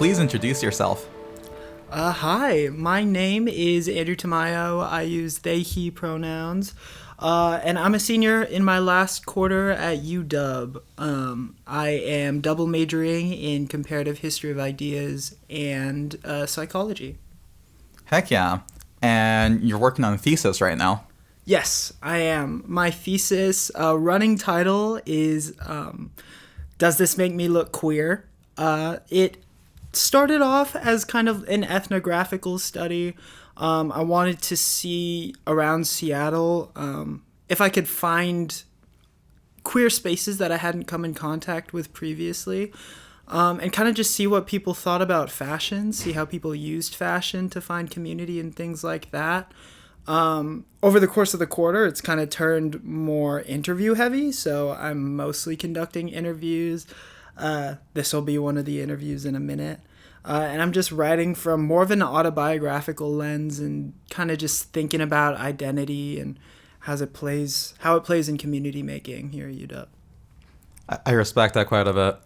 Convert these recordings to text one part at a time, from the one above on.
please introduce yourself? Hi, my name is Andrew Tamayo. I use they, he pronouns. And I'm a senior in my last quarter at UW. I am double majoring in comparative history of ideas and psychology. Heck yeah. And you're working on a thesis right now. Yes, I am. My thesis running title is Does This Make Me Look Queer? It started off as kind of an ethnographical study. I wanted to see around Seattle if I could find queer spaces that I hadn't come in contact with previously, and kind of just see what people thought about fashion, see how people used fashion to find community and things like that. Over the course of the quarter, it's kind of turned more interview heavy, so I'm mostly conducting interviews. This will be one of the interviews in a minute. And I'm just writing from more of an autobiographical lens and kind of just thinking about identity and how it plays in community making here at UW. I respect that quite a bit.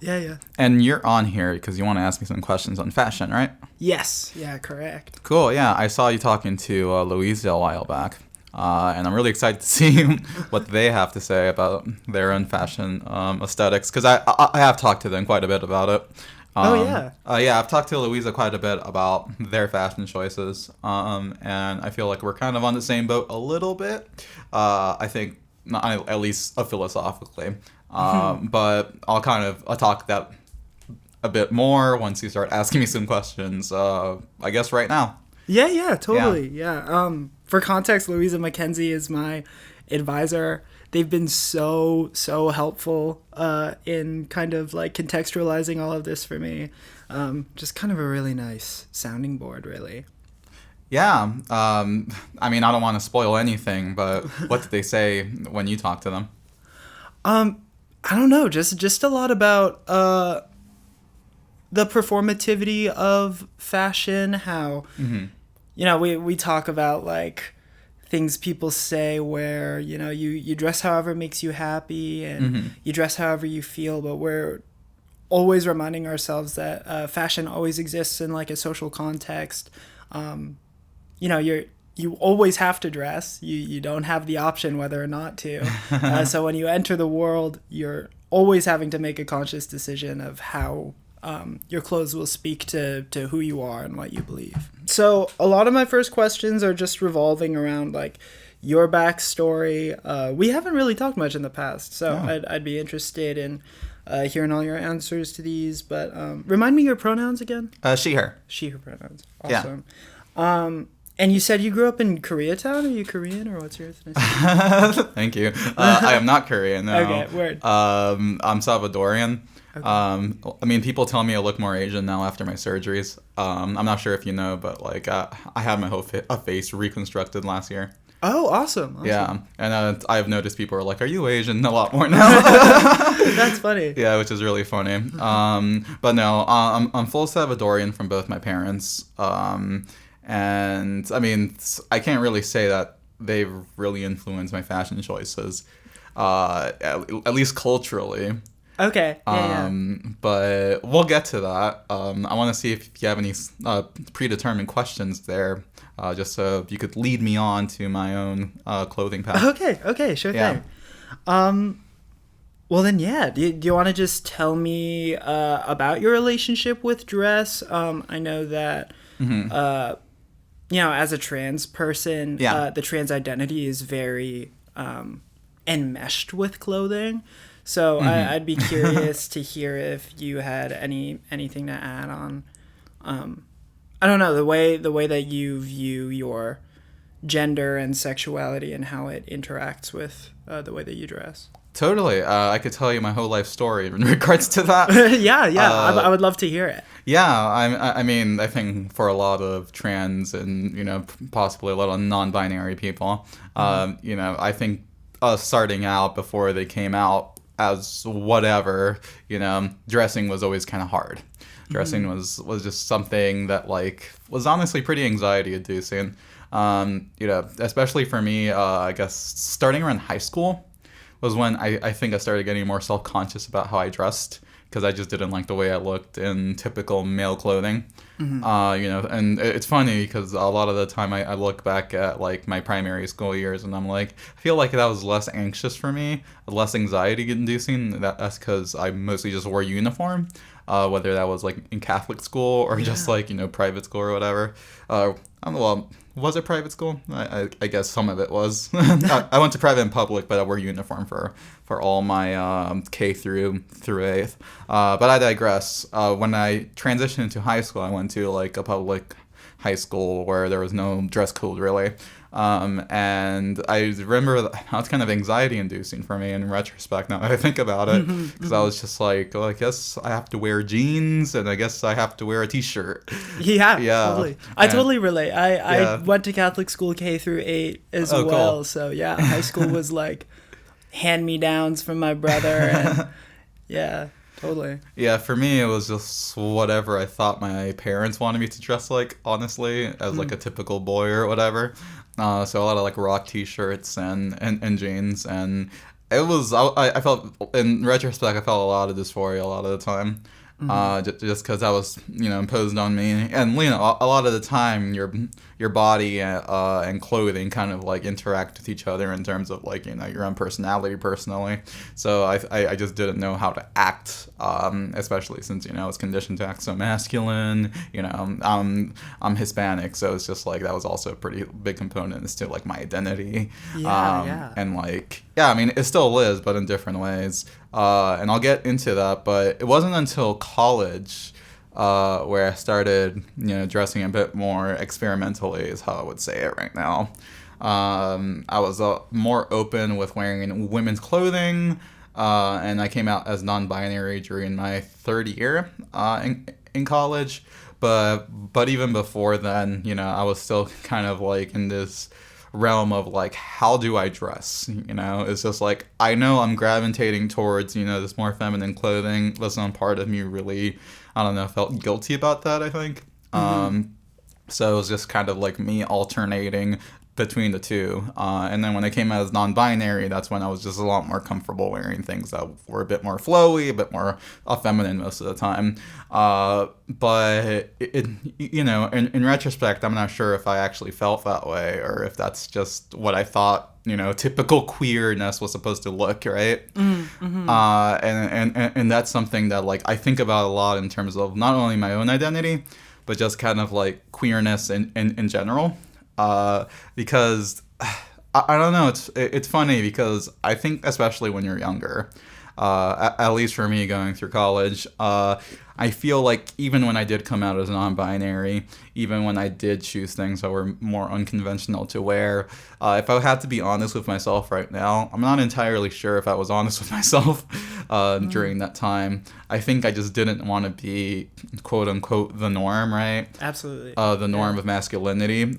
Yeah. And you're on here because you want to ask me some questions on fashion, right? Yes. Yeah, correct. Cool, yeah. I saw you talking to Louisa a while back. And I'm really excited to see what they have to say about their own fashion aesthetics, because I have talked to them quite a bit about it. Yeah, I've talked to Louisa quite a bit about their fashion choices, and I feel like we're kind of on the same boat a little bit. I think, not, at least philosophically, but I'll talk that a bit more once you start asking me some questions, I guess right now. Yeah, totally. Yeah. For context, Louisa McKenzie is my advisor. They've been so helpful in kind of like contextualizing all of this for me. Just kind of a really nice sounding board, really. Yeah. I mean, I don't want to spoil anything, but what did they say when you talked to them? I don't know. Just a lot about the performativity of fashion. How we talk about like things people say where, you dress however makes you happy and you dress however you feel, but we're always reminding ourselves that fashion always exists in like a social context. You always have to dress. You don't have the option whether or not to. So when you enter the world, you're always having to make a conscious decision of how your clothes will speak to who you are and what you believe. So a lot of my first questions are just revolving around like your backstory. We haven't really talked much in the past, so I'd be interested in hearing all your answers to these. But remind me your pronouns again. She, her. She, her pronouns. Awesome. Yeah. And you said you grew up in Koreatown? Are you Korean or what's your ethnicity? Thank you. I am not Korean, no. Okay, word. I'm Salvadorian. Okay. I mean, people tell me I look more Asian now after my surgeries. I'm not sure if you know, but like I had my whole face reconstructed last year. Oh, awesome. Yeah, and I've noticed people are like, "Are you Asian?" A lot more now. That's funny. Yeah, which is really funny. But no, I'm full Salvadorian from both my parents. And I mean, I can't really say that they've really influenced my fashion choices, at least culturally. Okay. Yeah. But we'll get to that. I want to see if you have any predetermined questions there, just so you could lead me on to my own clothing path. Okay, sure thing. Well then, yeah. Do you want to just tell me about your relationship with dress? I know that, as a trans person, the trans identity is very enmeshed with clothing. So I'd be curious to hear if you had anything to add on, I don't know, the way that you view your gender and sexuality and how it interacts with the way that you dress. Totally. I could tell you my whole life story in regards to that. I would love to hear it. Yeah, I mean, I think for a lot of trans and, possibly a lot of non-binary people, I think us starting out before they came out as whatever, dressing was always kind of hard. Dressing was just something that like was honestly pretty anxiety inducing. Especially for me, I guess starting around high school was when I think I started getting more self-conscious about how I dressed, because I just didn't like the way I looked in typical male clothing. And it's funny because a lot of the time I look back at like my primary school years and I'm like, I feel like that was less anxious for me, less anxiety inducing. That's because I mostly just wore uniform, whether that was like in Catholic school or just like, private school or whatever. I don't know, well, was it private school? I guess some of it was. I went to private and public, but I wore uniform for all my K through 8th. But I digress. When I transitioned into high school, I went to like a public high school where there was no dress code really. And I remember that was kind of anxiety inducing for me in retrospect now that I think about it, because I was just like, well, I guess I have to wear jeans and I guess I have to wear a t-shirt. Yeah, totally. I totally relate. I Yeah. went to Catholic school K through 8 as Oh, well. cool. So yeah, high school was like hand-me-downs from my brother. And yeah, totally. Yeah, for me, it was just whatever I thought my parents wanted me to dress like, honestly, as like a typical boy or whatever. So a lot of like rock t-shirts and jeans. And it was, I felt, in retrospect, I felt a lot of dysphoria a lot of the time. Just because that was, imposed on me. And, a lot of the time, your body and clothing kind of, like, interact with each other in terms of, like, your own personality personally. So I just didn't know how to act, especially since, I was conditioned to act so masculine. I'm Hispanic, so it's just, like, that was also a pretty big component as to, like, my identity. Yeah. And, like, yeah, I mean, it still is, but in different ways. And I'll get into that, but it wasn't until college where I started, dressing a bit more experimentally is how I would say it right now. I was more open with wearing women's clothing, and I came out as non-binary during my third year in college. But even before then, I was still kind of like in this realm of like, how do I dress? It's just like, I know I'm gravitating towards, this more feminine clothing. But some part of me really, I don't know, felt guilty about that, I think. So it was just kind of like me alternating between the two. And then when I came out as non-binary, that's when I was just a lot more comfortable wearing things that were a bit more flowy, a bit more feminine most of the time. But in retrospect, I'm not sure if I actually felt that way or if that's just what I thought, typical queerness was supposed to look, right? And that's something that like I think about a lot in terms of not only my own identity, but just kind of like queerness in general. Because I don't know, it's funny because I think especially when you're younger, at least for me going through college, I feel like even when I did come out as non-binary, even when I did choose things that were more unconventional to wear, if I had to be honest with myself right now, I'm not entirely sure if I was honest with myself during that time. I think I just didn't want to be quote unquote the norm, right? Absolutely. The norm of masculinity.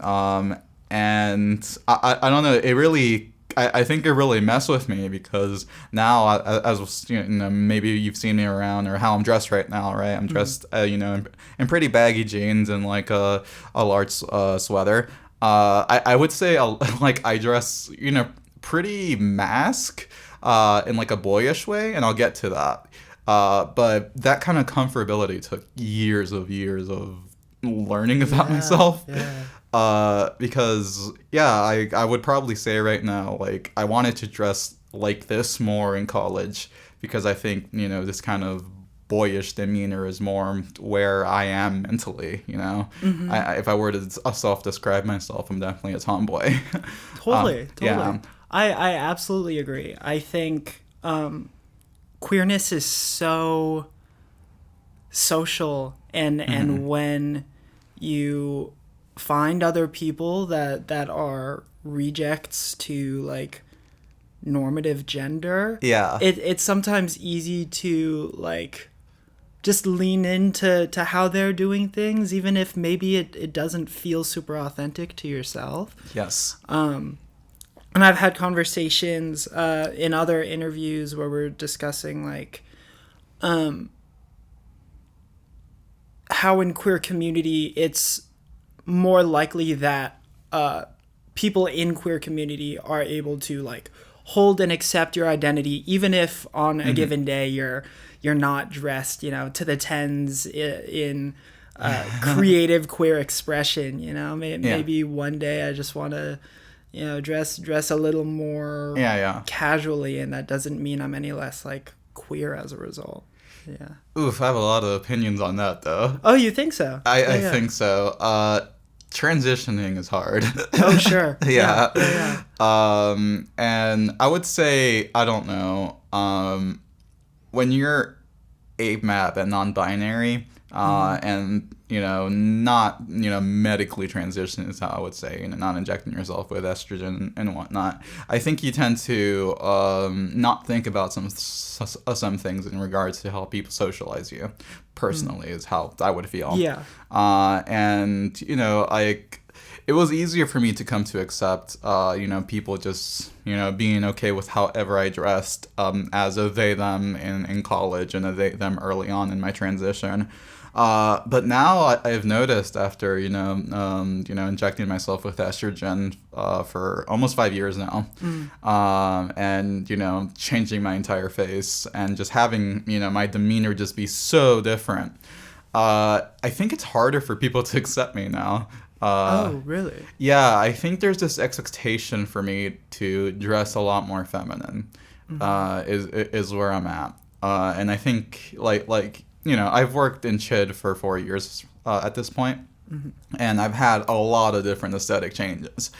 And I don't know, it really, I think it really messed with me because now, as maybe you've seen me around or how I'm dressed right now, right? I'm dressed, in pretty baggy jeans and like a large sweater. I would say like I dress, pretty mask in like a boyish way, and I'll get to that. But that kind of comfortability took years of learning about myself. Because I would probably say right now, like, I wanted to dress like this more in college because I think, this kind of boyish demeanor is more where I am mentally, if I were to self-describe myself, I'm definitely a tomboy. Totally. Yeah. I absolutely agree. I think queerness is so social, and when you find other people that are rejects to like normative gender, it's sometimes easy to like just lean into how they're doing things, even if maybe it doesn't feel super authentic to yourself. Yes. And I've had conversations in other interviews where we're discussing like how in queer community it's more likely that people in queer community are able to like hold and accept your identity, even if on a given day you're you're not dressed, to the tens in creative queer expression. Maybe one day I just want to, dress a little more casually, and that doesn't mean I'm any less like queer as a result. Yeah. Oof, I have a lot of opinions on that though. Oh, you think so? I think so. Transitioning is hard. Oh, sure. Yeah. Yeah. And I would say, I don't know, when you're AMAP and non-binary, and, not, medically transition is how I would say, not injecting yourself with estrogen and whatnot, I think you tend to not think about some things in regards to how people socialize you. Personally, is how I would feel. Yeah. And, it was easier for me to come to accept, people just, being okay with however I dressed as a they, them in college and a they, them early on in my transition. But now I've noticed after, injecting myself with estrogen for almost 5 years now, and, changing my entire face and just having, my demeanor just be so different. I think it's harder for people to accept me now. Oh, really? Yeah, I think there's this expectation for me to dress a lot more feminine, is where I'm at. And I think, I've worked in CHID for 4 years at this point, and I've had a lot of different aesthetic changes.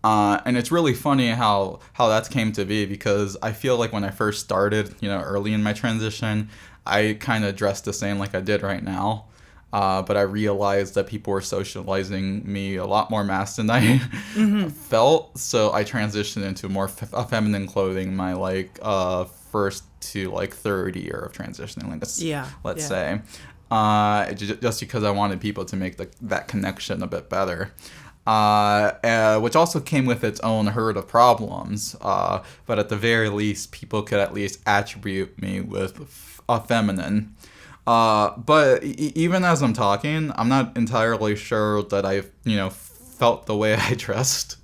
And it's really funny how that came to be, because I feel like when I first started, early in my transition, I kind of dressed the same like I did right now. But I realized that people were socializing me a lot more masked than I felt. So I transitioned into more feminine clothing my first to third year of transitioning. Let's say, just because I wanted people to make that connection a bit better. Which also came with its own herd of problems. But at the very least, people could at least attribute me with a feminine. But even as I'm talking, I'm not entirely sure that I've, felt the way I dressed.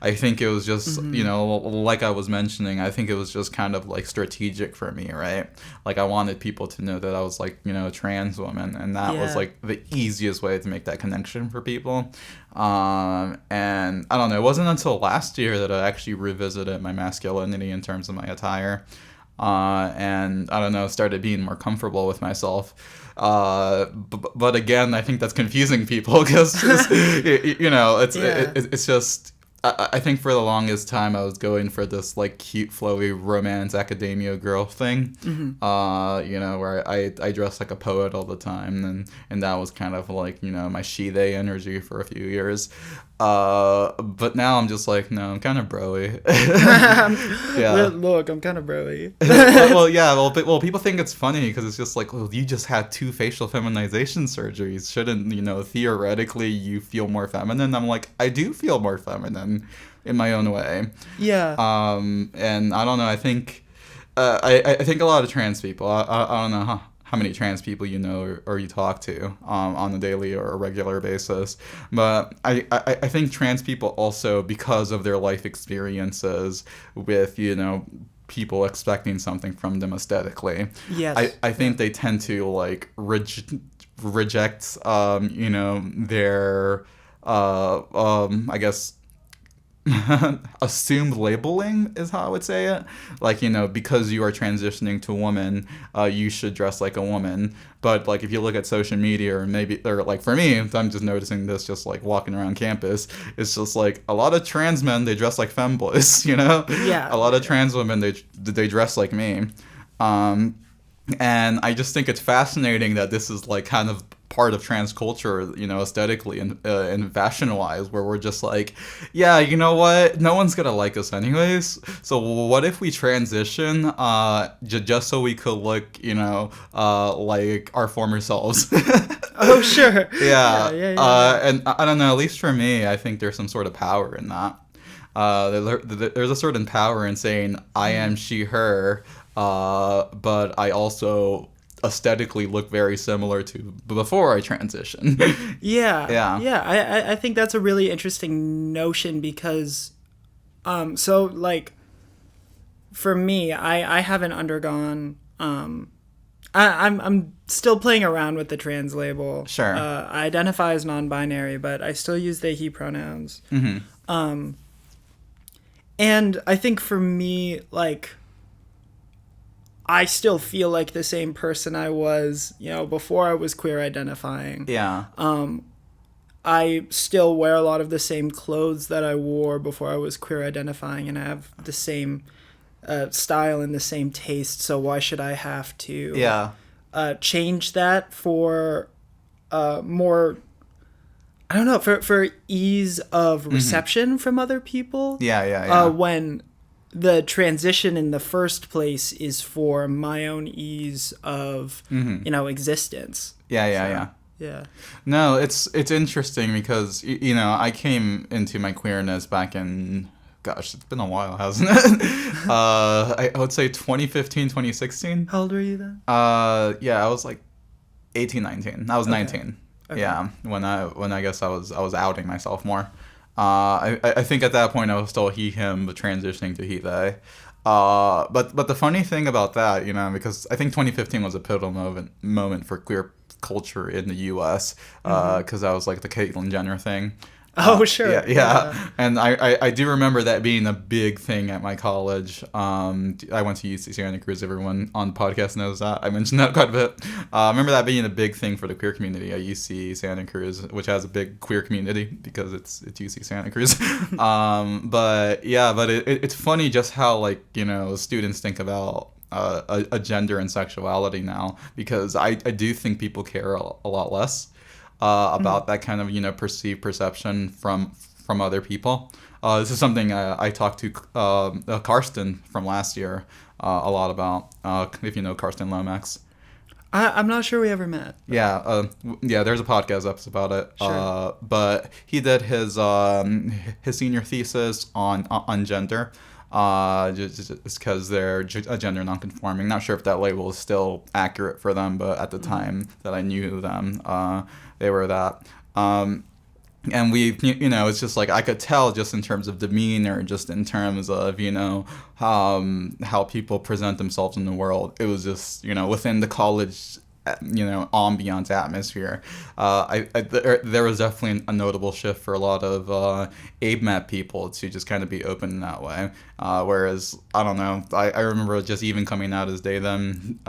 I think it was just, like I was mentioning, I think it was just kind of strategic for me, right? I wanted people to know that I was a trans woman, and that was the easiest way to make that connection for people. And I don't know, it wasn't until last year that I actually revisited my masculinity in terms of my attire. And I don't know, started being more comfortable with myself. But again, I think that's confusing people, because it's just, I think for the longest time I was going for this cute, flowy romance academia girl thing, where I dressed like a poet all the time, and that was kind of my she-they energy for a few years. But now I'm just no, I'm kind of broy. Yeah. Look, I'm kind of broy. Well, people think it's funny because it's just well, you just had 2 facial feminization surgeries. Shouldn't, theoretically you feel more feminine? I'm I do feel more feminine in my own way. Yeah. And I don't know, I think, I think a lot of trans people, I don't know how many trans people or you talk to on a daily or a regular basis. But I think trans people also, because of their life experiences with, people expecting something from them aesthetically. Yes. I think they tend to reject, their, I guess, assumed labeling is how I would say it. Because you are transitioning to woman, you should dress like a woman. But if you look at social media, or for me, I'm just noticing this just walking around campus, it's just a lot of trans men, they dress like femboys, Yeah. A lot of trans women, they dress like me. And I just think it's fascinating that this is kind of part of trans culture, aesthetically and fashion-wise, where we're just yeah, you know what? No one's gonna like us anyways. So what if we transition just so we could look, like our former selves? Oh, sure. Yeah. Yeah. And I don't know, at least for me, I think there's some sort of power in that. There's a certain power in saying, I am she, her, but I also aesthetically look very similar to before I transitioned. Yeah. I think that's a really interesting notion, because for me, I haven't undergone I'm still playing around with the trans label. Sure. I identify as non-binary, but I still use they, he pronouns. And I think for me, like, I still feel like the same person I was, before I was queer identifying. Yeah. I still wear a lot of the same clothes that I wore before I was queer identifying, and I have the same style and the same taste. So why should I have to change that for more? I don't know, for ease of reception from other people. Yeah. When the transition in the first place is for my own ease of existence. Yeah. No, it's interesting because I came into my queerness back in, gosh, it's been a while, hasn't it? I would say 2015, 2016. How old were you then? Yeah, I was like 18, 19. I was 19. Okay. Yeah, when I guess I was outing myself more. I think at that point I was still he him, but transitioning to he they. But the funny thing about that, because I think 2015 was a pivotal moment for queer culture in the U.S. Because that was like the Caitlyn Jenner thing. Oh, sure. Yeah. And I do remember that being a big thing at my college. I went to UC Santa Cruz. Everyone on the podcast knows that. I mentioned that quite a bit. I remember that being a big thing for the queer community at UC Santa Cruz, which has a big queer community because it's UC Santa Cruz. But it's funny just how, like, students think about a gender and sexuality now, because I do think people care a lot less about that kind of perceived perception from other people. This is something I talked to Karsten from last year a lot about. If you know Karsten Lomax. I'm not sure we ever met. Yeah, there's a podcast episode about it. Sure. But he did his senior thesis on gender. Just because they're gender nonconforming. Not sure if that label is still accurate for them, but at the time that I knew them, they were that. And we, it's just like I could tell just in terms of demeanor, just in terms of, how people present themselves in the world. It was just, within the college, ambiance atmosphere. There was definitely a notable shift for a lot of ABMAT people to just kind of be open in that way. Whereas, I don't know, I remember just even coming out as they them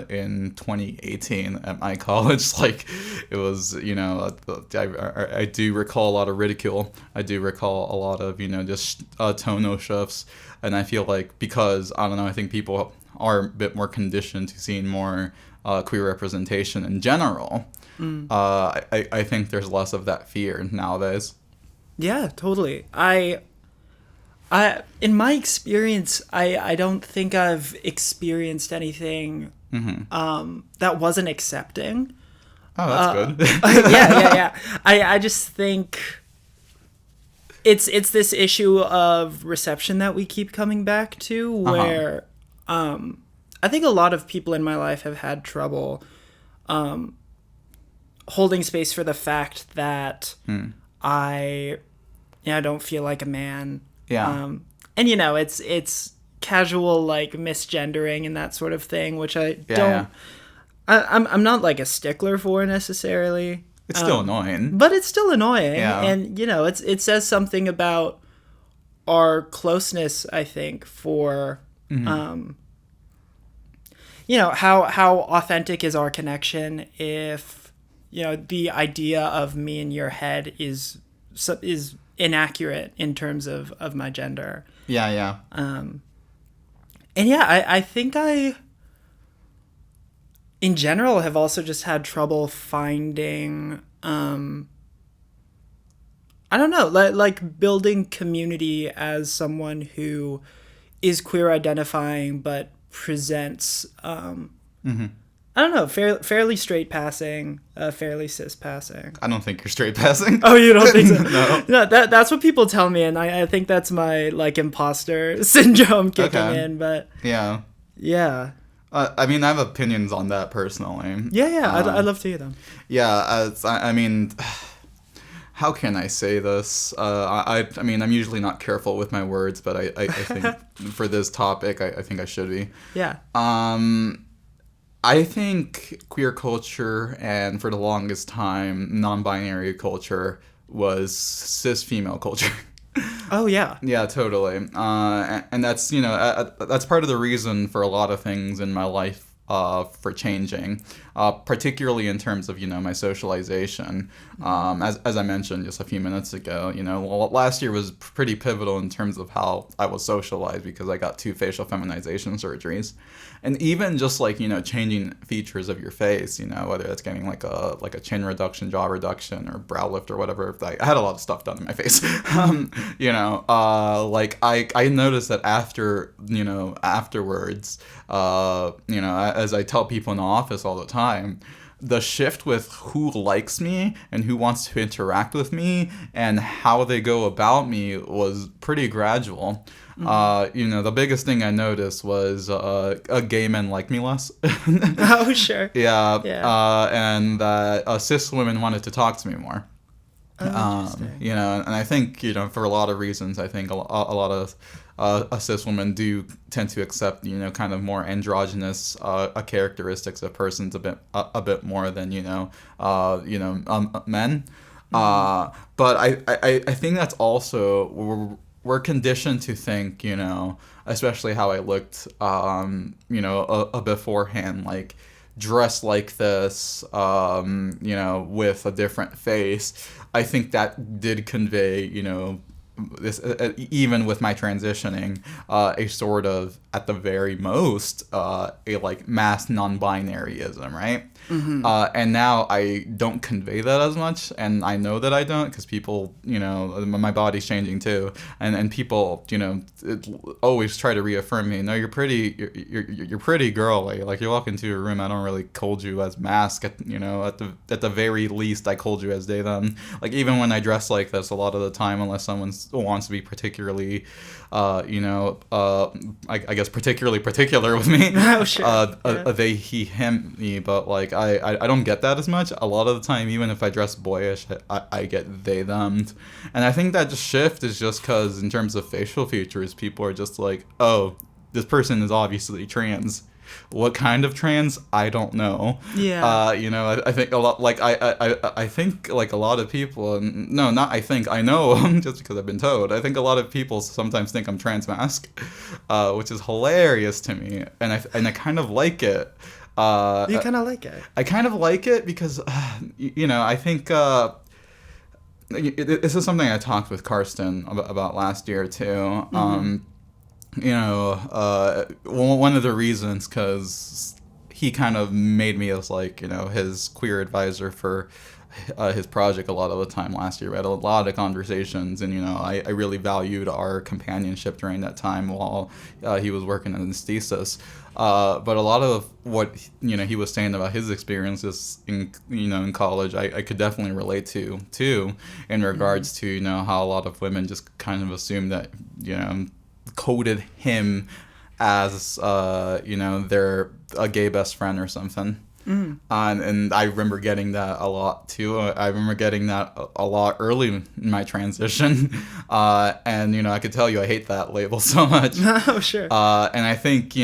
in 2018 at my college. Like, it was, I do recall a lot of ridicule. I do recall a lot of, just tonal shifts. And I feel like because, I don't know, I think people are a bit more conditioned to seeing more queer representation in general. I think there's less of that fear nowadays. Yeah, totally. I in my experience, I don't think I've experienced anything that wasn't accepting. Oh, that's good. Yeah. I just think it's this issue of reception that we keep coming back to, where I think a lot of people in my life have had trouble holding space for the fact that I don't feel like a man. Yeah. And it's casual, like, misgendering and that sort of thing, which I don't. Yeah. I'm not like a stickler for necessarily. It's still annoying. But it's still annoying. Yeah. And it says something about our closeness, I think, for how authentic is our connection if the idea of me in your head is inaccurate in terms of my gender. Yeah. And yeah, I think I in general have also just had trouble finding I don't know, like building community as someone who is queer identifying but presents I don't know, fairly straight passing, fairly cis passing. I don't think you're straight passing. Oh, you don't think so? No. That's what people tell me, and I think that's my, like, imposter syndrome kicking in, but... Yeah. Yeah. I mean, I have opinions on that personally. Yeah, I'd love to hear them. Yeah, I mean... How can I say this? I mean, I'm usually not careful with my words, but I think for this topic, I think I should be. Yeah. I think queer culture, and for the longest time, non-binary culture, was cis female culture. Oh yeah. Yeah, totally. And that's, that's part of the reason for a lot of things in my life for changing, particularly in terms of, my socialization. As I mentioned just a few minutes ago, last year was pretty pivotal in terms of how I was socialized because I got 2 facial feminization surgeries. And even just like, changing features of your face, whether it's getting like a chin reduction, jaw reduction, or brow lift or whatever. I had a lot of stuff done in my face. Like I noticed that afterwards, as I tell people in the office all the time, the shift with who likes me and who wants to interact with me and how they go about me was pretty gradual. The biggest thing I noticed was gay men like me less. Oh sure. Yeah. Yeah. And cis women wanted to talk to me more. Oh, interesting. And I think, for a lot of reasons, I think a lot of cis women do tend to accept, kind of more androgynous characteristics of persons a bit more than, men. But I think that's also we're conditioned to think, especially how I looked, beforehand, like dressed like this, with a different face. I think that did convey, this even with my transitioning, a sort of at the very most a like mass non-binaryism, right? And now I don't convey that as much, and I know that I don't because people, my body's changing too, and people, always try to reaffirm me. No, you're pretty, you're pretty girly. Like you walk into a room, I don't really code you as mask. At the very least, I code you as they them. Like even when I dress like this, a lot of the time, unless someone wants to be particularly, I guess particularly particular with me. Oh, sure. They, he, him, me, but like I don't get that as much. A lot of the time, even if I dress boyish, I get they them, and I think that just shift is just because in terms of facial features, people are just like, oh, this person is obviously trans. What kind of trans? I don't know. Yeah. I think a lot. Like I think like a lot of people. No, not I think. I know just because I've been told. I think a lot of people sometimes think I'm trans mask, which is hilarious to me, and I kind of like it. You kind of like it. I kind of like it because, I think this is something I talked with Karsten about last year too. One of the reasons, because he kind of made me as like, his queer advisor for his project a lot of the time last year. We had a lot of conversations, and I really valued our companionship during that time while he was working on his thesis. But a lot of what he was saying about his experiences in college, I could definitely relate to too, in regards to how a lot of women just kind of assume that coded him as they're a gay best friend or something. And I remember getting that a lot too. I remember getting that a lot early in my transition, and I could tell you I hate that label so much. Oh sure. And I think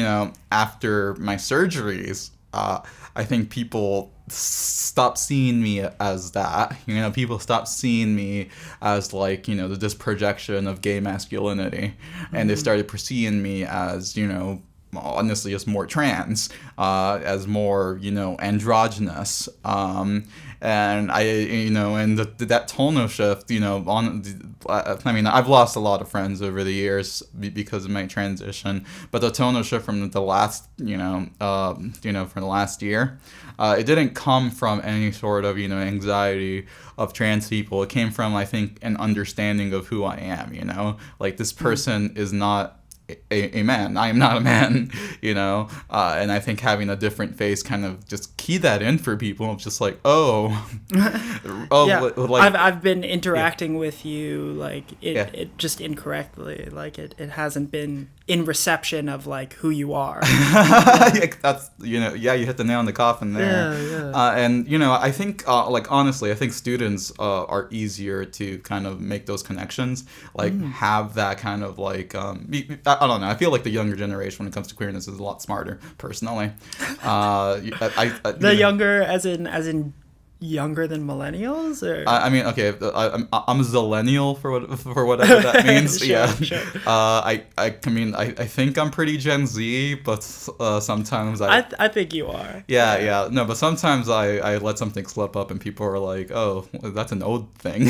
after my surgeries, I think people stopped seeing me as that. People stopped seeing me as like this projection of gay masculinity, and they started perceiving me as honestly just more trans, as more androgynous, and I and that tonal shift I've lost a lot of friends over the years because of my transition, but the tonal shift from the last from the last year, it didn't come from any sort of anxiety of trans people. It came from, I think, an understanding of who I am. Like this person is not a man. I am not a man, and I think having a different face kind of just key that in for people. It's just like, yeah. Like I've been interacting with you like it just incorrectly. Like it hasn't been in reception of like who you are. Yeah, that's you hit the nail on the coffin there. And I think like honestly, I think students are easier to kind of make those connections, like have that kind of like I don't know. I feel like the younger generation when it comes to queerness is a lot smarter. Personally, Younger as in younger than millennials, or I mean, okay, I'm a zillennial for whatever that means. Sure. I mean, I think I'm pretty Gen Z, but sometimes I think you are. Yeah. No, but sometimes I let something slip up and people are like, oh, that's an old thing.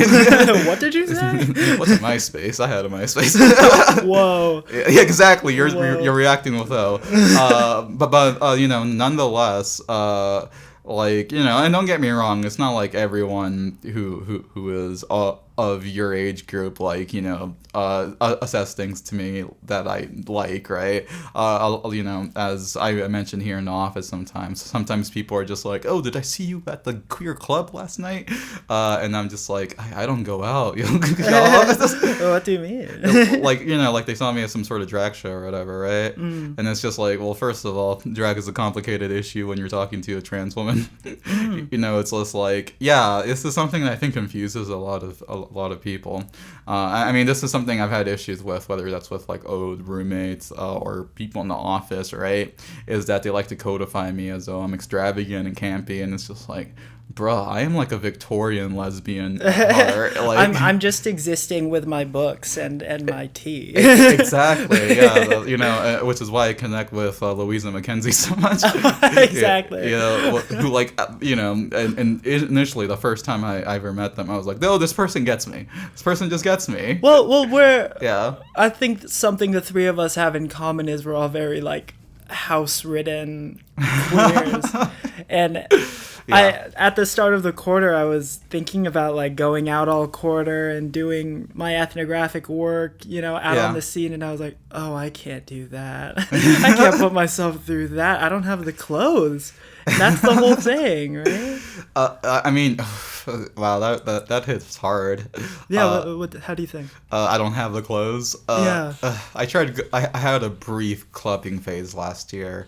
What did you say? What's a MySpace? I had a MySpace. Whoa. Yeah, exactly. You're reacting with but nonetheless, like, and don't get me wrong, it's not like everyone who is of your age group, like, assess things to me that I like, right? As I mentioned here in the office sometimes people are just like, oh, did I see you at the queer club last night? And I'm just like, I don't go out. What do you mean? Like they saw me at some sort of drag show or whatever, right? And it's just like, well, first of all, drag is a complicated issue when you're talking to a trans woman. It's just like, yeah, this is something that I think confuses a lot of people. I mean, this is something I've had issues with, whether that's with like old roommates or people in the office, right? Is that they like to codify me as though I'm extravagant and campy, and it's just like, bruh, I am like a Victorian lesbian at heart. Like, I'm just existing with my books and my tea. Exactly, yeah. Which is why I connect with Louisa Mackenzie so much. Exactly. Who like, and initially the first time I ever met them, I was like, no, this person gets me. This person just gets me. Well, yeah. I think something the three of us have in common is we're all very like house-ridden queers, and. Yeah. At the start of the quarter, I was thinking about like going out all quarter and doing my ethnographic work, out on the scene, and I was like, oh, I can't do that. I can't put myself through that. I don't have the clothes. That's the whole thing, right? I mean, wow, that hits hard. Yeah, how do you think? I don't have the clothes. I had a brief clubbing phase last year.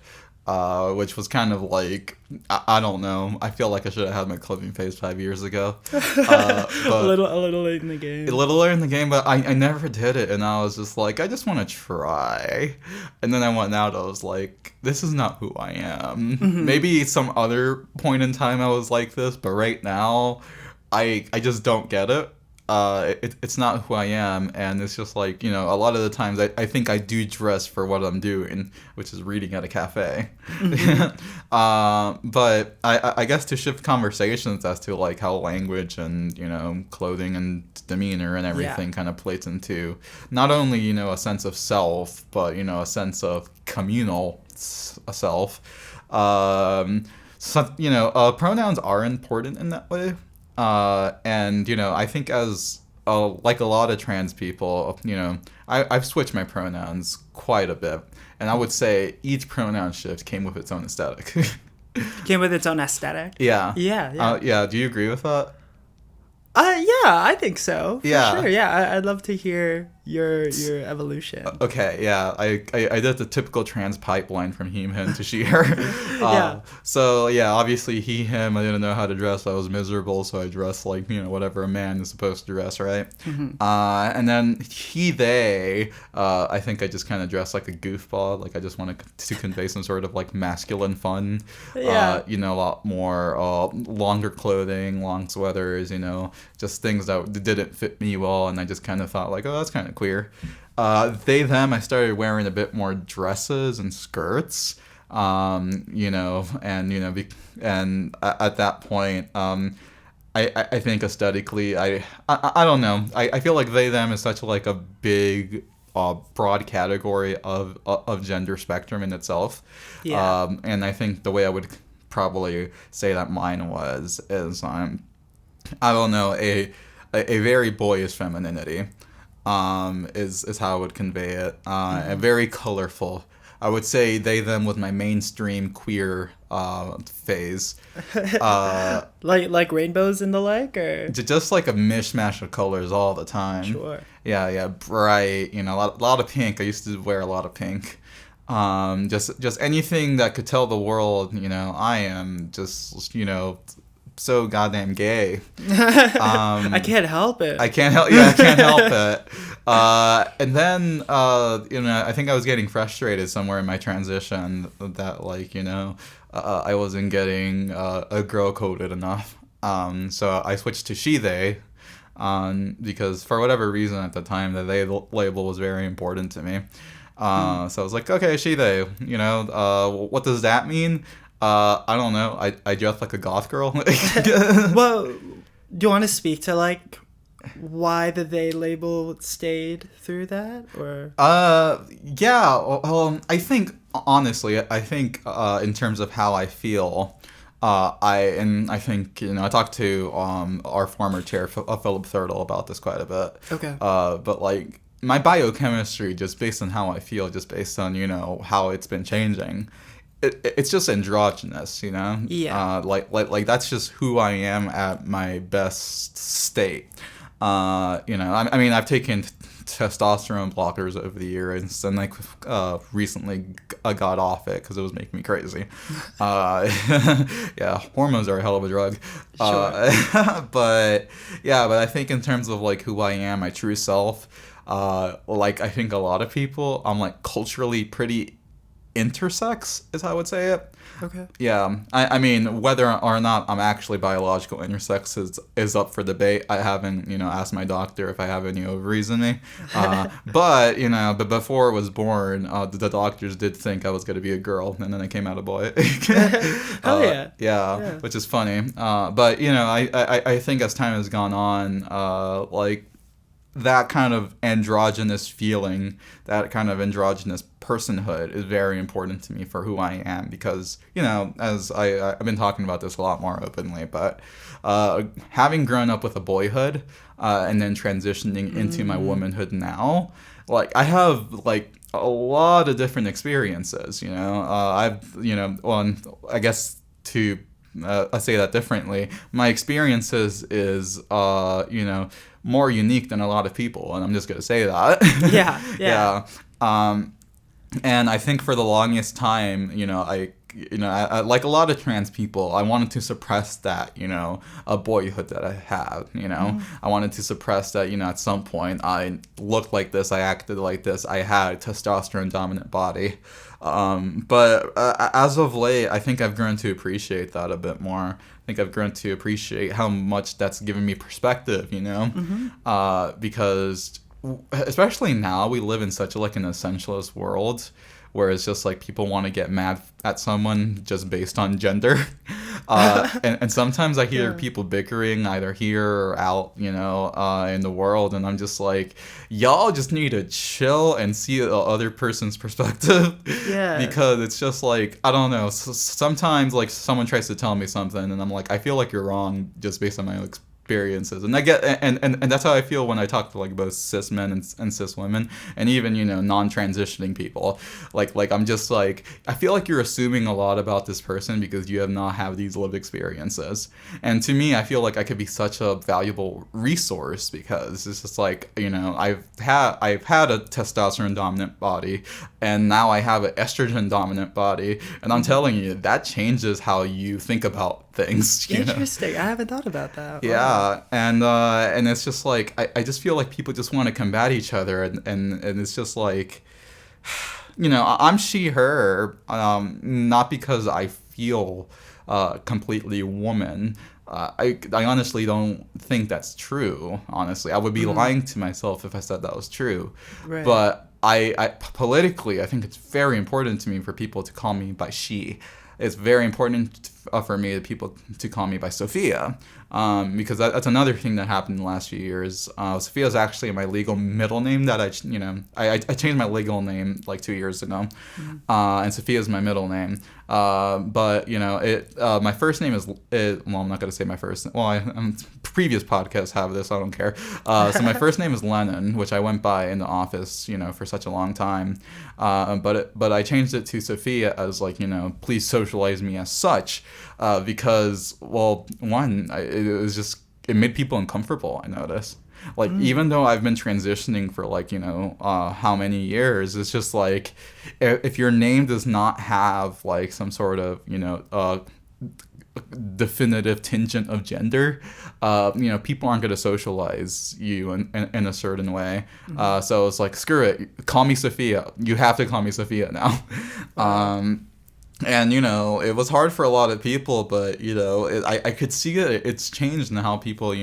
Which was kind of like, I don't know. I feel like I should have had my clubbing phase 5 years ago. But a little late in the game. A little late in the game, but I never did it. And I was just like, I just want to try. And then I went out. I was like, this is not who I am. Mm-hmm. Maybe some other point in time I was like this, but right now, I just don't get it. It's not who I am, and it's just like, a lot of the times I think I do dress for what I'm doing, which is reading at a cafe. Mm-hmm. But I guess to shift conversations as to like how language and, clothing and demeanor and everything kind of plays into not only, a sense of self, but, a sense of communal self. Pronouns are important in that way. And, I think as, like a lot of trans people, I've switched my pronouns quite a bit. And I would say each pronoun shift came with its own aesthetic. Came with its own aesthetic? Yeah. Yeah. Do you agree with that? Yeah, I think so. Yeah. Sure. Yeah, I'd love to hear your evolution. Okay, yeah. I did the typical trans pipeline from him, to she, her. Yeah. So, yeah, obviously he, him, I didn't know how to dress. I was miserable, so I dressed like, whatever a man is supposed to dress, right? Mm-hmm. And then he, they, I think I just kind of dressed like a goofball. Like, I just wanted to convey some sort of, like, masculine fun. Yeah. A lot more longer clothing, long sweaters, just things that didn't fit me well, and I just kind of thought like, oh, that's kind of queer. They, them, I started wearing a bit more dresses and skirts, and at that point, I think aesthetically, I don't know, I feel like they, them is such like a big broad category of gender spectrum in itself. Yeah. And I think the way I would probably say that mine is I don't know, a very boyish femininity, is how I would convey it. A very colorful, I would say they them was my mainstream queer phase. Like rainbows and the like, or Just like a mishmash of colors all the time. sure. Yeah, bright. A lot of pink. I used to wear a lot of pink. Just anything that could tell the world, I am just, so goddamn gay. I can't help it. I can't help. Yeah, I can't help it. And then, I think I was getting frustrated somewhere in my transition that, like, I wasn't getting a girl coded enough. So I switched to she they, because for whatever reason at the time the they label was very important to me. So I was like, okay, she they. What does that mean? I don't know. I dress like a goth girl. Well, do you want to speak to like why the they label stayed through that, or? Yeah. I think honestly, in terms of how I feel, I think I talked to our former chair Philip Thurtle about this quite a bit. Okay. But like my biochemistry, just based on how I feel, just based on how it's been changing. It's just androgynous, Yeah. Like that's just who I am at my best state. I mean, I've taken testosterone blockers over the years, and like recently I got off it because it was making me crazy. Yeah, hormones are a hell of a drug. Sure. But I think in terms of like who I am, my true self, like I think a lot of people, I'm like culturally pretty intersex is how I would say it. Okay. Yeah, I mean whether or not I'm actually biological intersex is up for debate. I haven't asked my doctor if I have any ovaries in me, but before I was born, the doctors did think I was going to be a girl, and then I came out a boy. Oh yeah. Yeah, which is funny. But I think as time has gone on, like that kind of androgynous feeling, that kind of androgynous personhood is very important to me for who I am, because as I've been talking about this a lot more openly, but having grown up with a boyhood and then transitioning into my womanhood now, like I have like a lot of different experiences. Well, I guess to I say that differently. My experiences is more unique than a lot of people, and I'm just gonna say that. Yeah. Yeah. And I think for the longest time, I like a lot of trans people, I wanted to suppress that, a boyhood that I have, I wanted to suppress that, at some point I looked like this, I acted like this, I had a testosterone dominant body. But as of late, I think I've grown to appreciate that a bit more. I think I've grown to appreciate how much that's given me perspective, because especially now we live in such like an essentialist world where it's just like people want to get mad at someone just based on gender. And sometimes I hear people bickering either here or out, in the world, and I'm just like, y'all just need to chill and see the other person's perspective. Yeah. Because it's just like, I don't know, sometimes like someone tries to tell me something and I'm like, I feel like you're wrong just based on my experiences, and I get and that's how I feel when I talk to like both cis men and cis women, and even non-transitioning people. Like I'm just like, I feel like you're assuming a lot about this person because you have not had these lived experiences. And to me, I feel like I could be such a valuable resource, because it's just like I've had a testosterone dominant body, and now I have an estrogen dominant body, and I'm telling you that changes how you think about things. Interesting. I haven't thought about that. Yeah. And it's just like I just feel like people just want to combat each other, and it's just like I'm she her, not because I feel completely woman. I honestly don't think that's true. Honestly, I would be lying to myself if I said that was true. Right. But I politically, I think it's very important to me for people to call me by she. It's very important for me people to call me by Sophia, because that's another thing that happened in the last few years. Sophia is actually my legal middle name that I changed my legal name like 2 years ago, and Sophia is my middle name. But my first name is well, I'm not gonna say my first. Well, previous podcasts have this. I don't care. So my first name is Lennon, which I went by in the office, for such a long time. But I changed it to Sophia as please socialize me as such, because one, it made people uncomfortable. I noticed. Even though I've been transitioning for how many years, it's just if your name does not have some sort of definitive tangent of gender, people aren't going to socialize you in a certain way. So it's screw it, call me Sophia. You have to call me Sophia now. And it was hard for a lot of people, but I could see it's changed in how people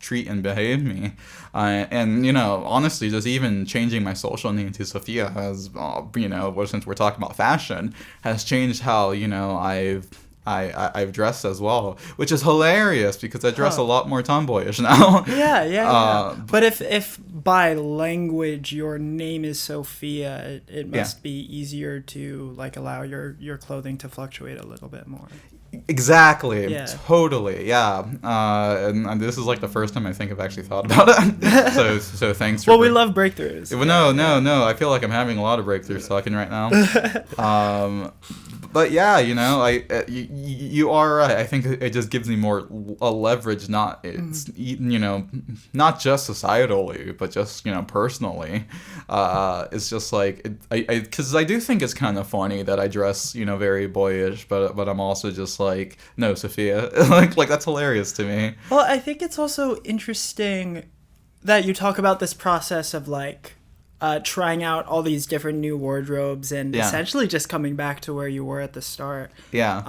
treat and behave me, and honestly, just even changing my social name to Sophia has since we're talking about fashion, has changed how I've dressed as well, which is hilarious because I dress a lot more tomboyish now. Yeah. But if by language your name is Sophia, it must be easier to allow your clothing to fluctuate a little bit more. Exactly. Yeah. Totally. Yeah. And this is the first time I think I've actually thought about it. So thanks for. Well, we love breakthroughs. No. I feel like I'm having a lot of breakthroughs talking right now. But yeah, you are right. I think it just gives me more a leverage, not just societally, but just personally. It's just because I do think it's kind of funny that I dress very boyish, but I'm also just no, Sophia, that's hilarious to me. Well, I think it's also interesting that you talk about this process of trying out all these different new wardrobes and essentially just coming back to where you were at the start. Yeah.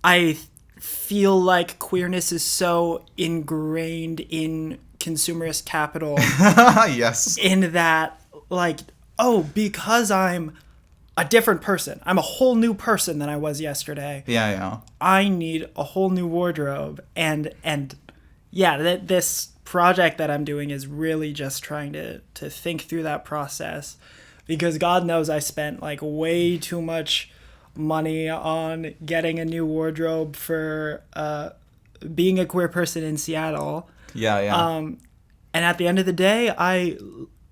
I feel like queerness is so ingrained in consumerist capital. Yes. In that, because I'm a different person, I'm a whole new person than I was yesterday. Yeah. I need a whole new wardrobe, and this project that I'm doing is really just trying to think through that process, because God knows I spent way too much money on getting a new wardrobe for being a queer person in Seattle. Yeah. And at the end of the day,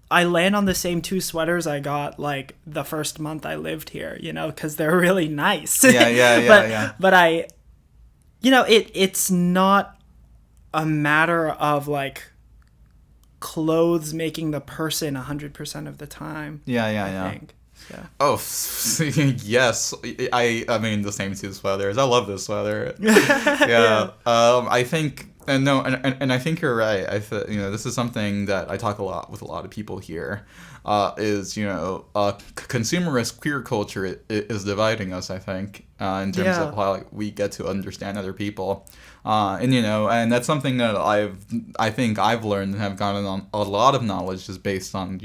I land on the same 2 sweaters I got the first month I lived here, because they're really nice. Yeah. But I, it's not a matter of clothes making the person 100% of the time. Yeah. I think. Yeah. Oh, yes. I mean the same 2 sweaters. I love this sweater. Yeah. I think and I think you're right. This is something that I talk a lot with a lot of people here. Is consumerist queer culture is dividing us, I think, in terms of how we get to understand other people. And that's something that I think I've learned and have gotten on a lot of knowledge just based on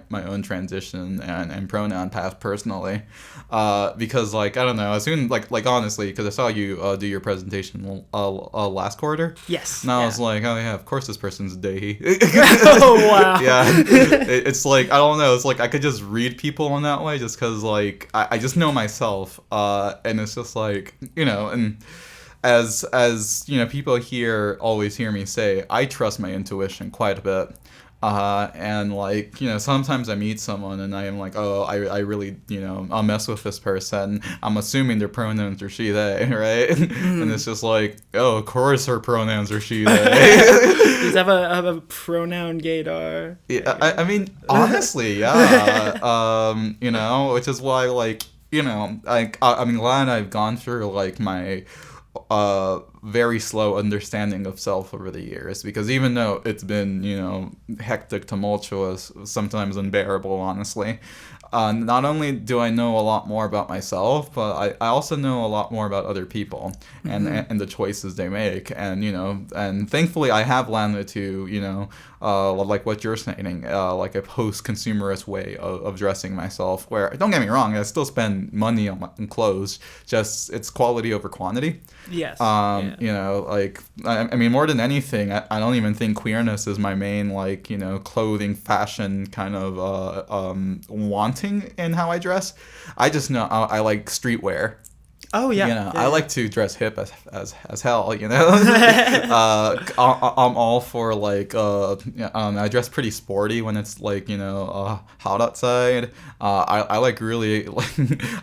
my own transition and pronoun path personally, because I don't know, as soon honestly, because I saw you do your presentation last quarter. Yes. And I was oh yeah, of course this person's they. Oh wow. Yeah. It's I don't know, it's I could just read people in that way just because I just know myself, and it's just and as people here always hear me say, I trust my intuition quite a bit. And sometimes I meet someone and I am I really, I'll mess with this person. I'm assuming their pronouns are she, they, right? And it's just oh, of course her pronouns are she, they. You have a pronoun gaydar. Yeah, I mean, honestly, yeah. Which is why, I'm glad I've gone through, my very slow understanding of self over the years, because even though it's been hectic, tumultuous, sometimes unbearable, honestly, not only do I know a lot more about myself, but I also know a lot more about other people and the choices they make. And, and thankfully I have landed to, like what you're saying, like a post-consumerist way of dressing myself, where, don't get me wrong, I still spend money on clothes, just it's quality over quantity. Yes. Like, I mean, more than anything, I don't even think queerness is my main, like, clothing, fashion kind of wanting in how I dress. I just know I like streetwear. Oh yeah. I like to dress hip as hell. I'm all for like I dress pretty sporty when it's like hot outside. I like really like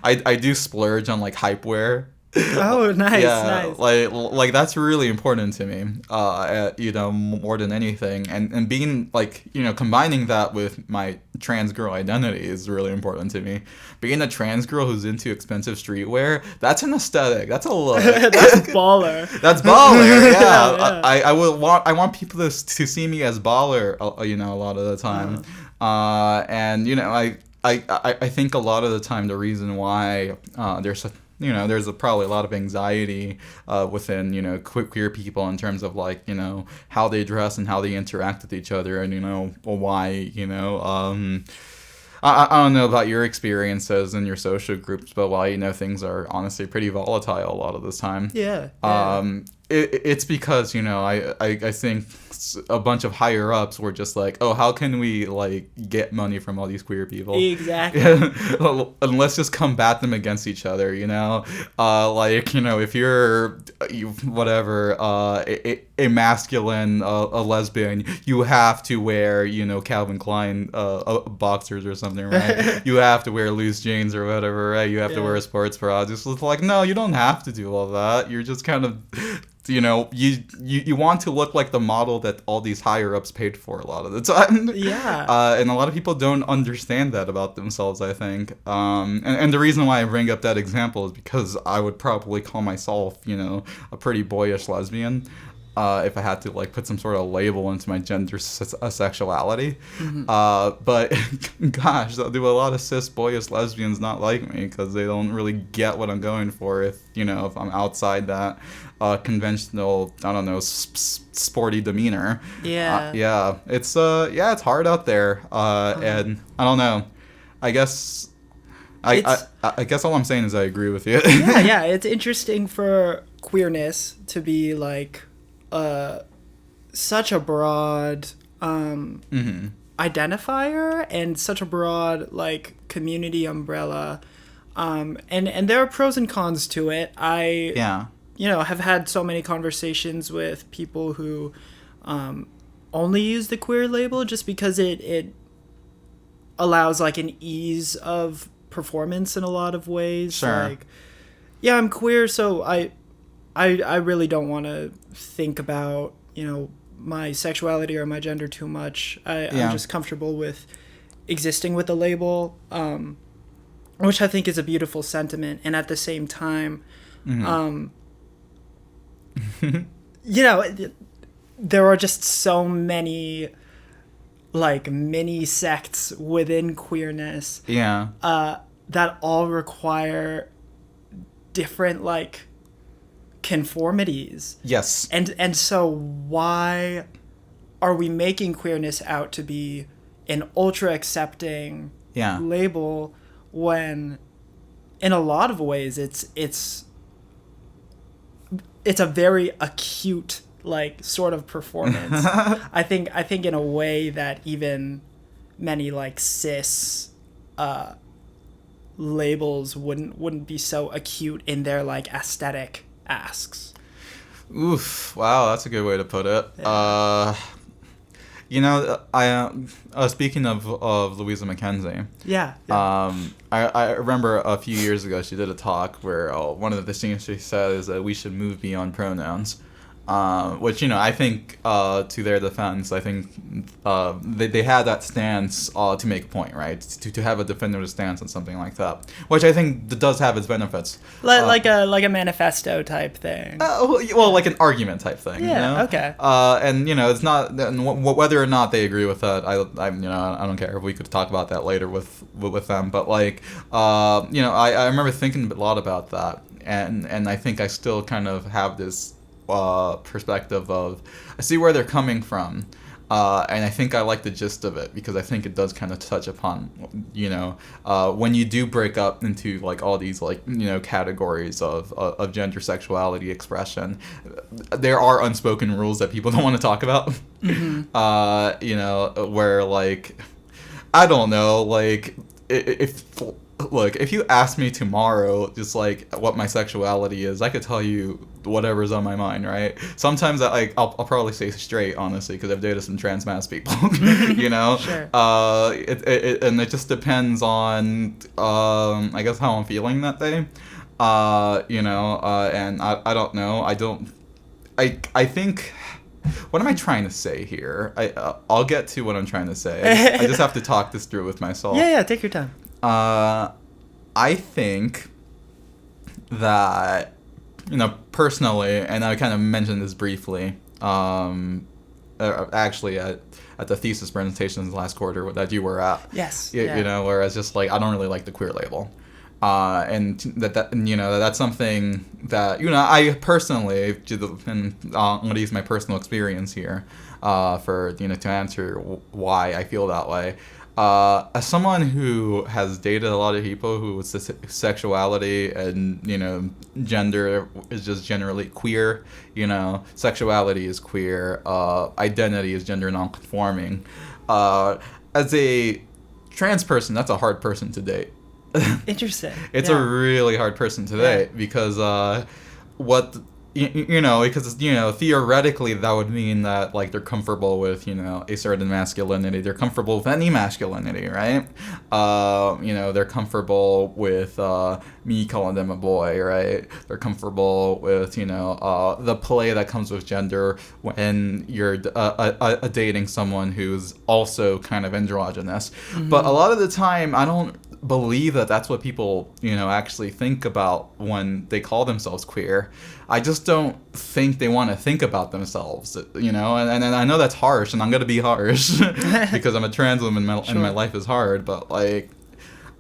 I do splurge on like hype wear. Oh, nice, yeah, nice. like that's really important to me. More than anything, and being like combining that with my trans girl identity is really important to me. Being a trans girl who's into expensive streetwear, that's an aesthetic. That's a look. That's baller. That's baller. Yeah, Yeah. I want people to see me as baller. A lot of the time, and I think a lot of the time the reason why there's probably a lot of anxiety within queer people in terms of like how they dress and how they interact with each other, and why I don't know about your experiences in your social groups, but why things are honestly pretty volatile a lot of this time. Yeah. It's because I think a bunch of higher ups were just like, oh, how can we like get money from all these queer people? Exactly. And let's just combat them against each other. If you're whatever a masculine a lesbian, you have to wear Calvin Klein boxers or something, right? You have to wear loose jeans or whatever, right? You have to wear a sports bra. Just like, no, you don't have to do all that. You're just kind of you want to look like the model that all these higher ups paid for a lot of the time. Yeah. And a lot of people don't understand that about themselves, I think. And the reason why I bring up that example is because I would probably call myself, a pretty boyish lesbian. If I had to like put some sort of label into my gender sexuality. But gosh, do a lot of cis boyish lesbians not like me because they don't really get what I'm going for if I'm outside that conventional, I don't know, sporty demeanor. Yeah. It's hard out there. And I don't know. I guess I guess all I'm saying is I agree with you. yeah, it's interesting for queerness to be like such a broad identifier and such a broad like community umbrella, and there are pros and cons to it. Have had so many conversations with people who only use the queer label just because it allows like an ease of performance in a lot of ways. Sure. Like, yeah, I'm queer, so I really don't want to think about, my sexuality or my gender too much. I'm just comfortable with existing with the label, which I think is a beautiful sentiment. And at the same time, there are just so many like mini sects within queerness that all require different like conformities. Yes. And so why are we making queerness out to be an ultra accepting label when in a lot of ways it's a very acute like sort of performance. I think in a way that even many like cis labels wouldn't be so acute in their like aesthetic asks. Oof! Wow, that's a good way to put it. Yeah. Speaking of Louisa McKenzie. Yeah. I remember a few years ago she did a talk where one of the things she said is that we should move beyond pronouns. Which, I think, to their defense, I think they had that stance to make a point, right? To have a definitive stance on something like that, which I think does have its benefits. Like a manifesto type thing. Well, like an argument type thing. Yeah. Okay. And it's not whether or not they agree with that. I don't care. We could talk about that later with them. But like, I remember thinking a lot about that, and I think I still kind of have this perspective of I see where they're coming from, and I think I like the gist of it because I think it does kind of touch upon when you do break up into like all these like categories of gender, sexuality, expression, there are unspoken rules that people don't want to talk about. Where like I don't know, like if you ask me tomorrow just like what my sexuality is, I could tell you whatever's on my mind, right? Sometimes I'll probably say straight, honestly, because I've dated some trans mass people. Sure. And it just depends on I guess how I'm feeling that day. And I don't know. I think, what am I trying to say here? I'll get to what I'm trying to say. I just have to talk this through with myself. Yeah, take your time. I think that, personally, and I kind of mentioned this briefly, actually at the thesis presentations last quarter that you were at. Yes. Whereas just like, I don't really like the queer label. And that's something that, I personally, and I'm going to use my personal experience here, to answer why I feel that way. As someone who has dated a lot of people whose sexuality and, gender is just generally queer, sexuality is queer, identity is gender nonconforming. As a trans person, that's a hard person to date. Interesting. It's a really hard person to date because because theoretically that would mean that like they're comfortable with a certain masculinity, they're comfortable with any masculinity, right? They're comfortable with me calling them a boy, right? They're comfortable with the play that comes with gender when you're dating someone who's also kind of androgynous. But a lot of the time I don't believe that that's what people actually think about when they call themselves queer. I just don't think they want to think about themselves, and I know that's harsh, and I'm gonna be harsh because I'm a trans woman and my life is hard, but like